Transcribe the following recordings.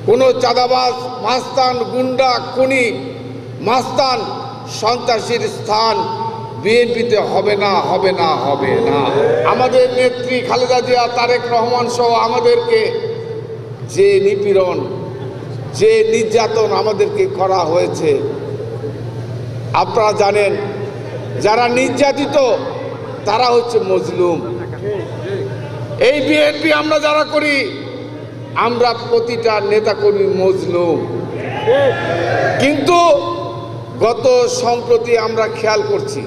কোনো চাঁদাবাজ, মাস্তান, গুন্ডা, খুনি, মাস্তান, সন্ত্রাসীর স্থান বিএনপিতে হবে না, হবে না, হবে না। আমাদের নেত্রী খালেদা জিয়া, তারেক রহমান সহ আমাদেরকে যে নিপীড়ন, যে নির্যাতন আমাদেরকে করা হয়েছে, আপনারা জানেন যারা নির্যাতিত তারা হচ্ছে মজলুম। এই বিএনপি আমরা যারা করি, আমরা প্রতিটা নেতাকর্মী মজলুম। কিন্তু গত সম্প্রতি আমরা খেয়াল করছি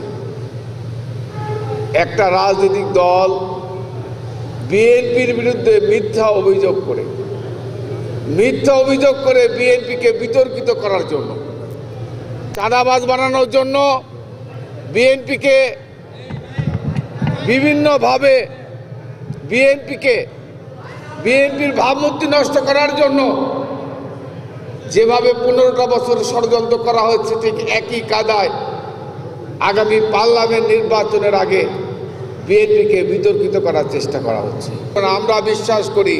একটা রাজনৈতিক দল বিএনপির বিরুদ্ধে মিথ্যা অভিযোগ করে বিএনপিকে বিতর্কিত করার জন্য, চাঁদাবাজ বানানোর জন্য, বিএনপিকে বিভিন্নভাবে বিএনপির ভাবমূর্তি নষ্ট করার জন্য যেভাবে 15টা বছর ষড়যন্ত্র করা হচ্ছে, ঠিক একই কায়দায় আগামী পার্লামেন্ট নির্বাচনের আগে বিএনপিকে বিতর্কিত করার চেষ্টা করা হচ্ছে। আমরা বিশ্বাস করি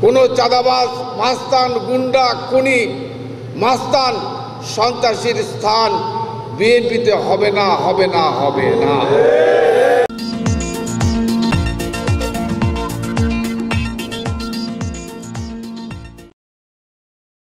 কোনো চাঁদাবাজ, মাস্তান, গুন্ডা, খুনি, মাস্তান, সন্ত্রাসীর স্থান বিএনপিতে হবে না, হবে না, হবে না।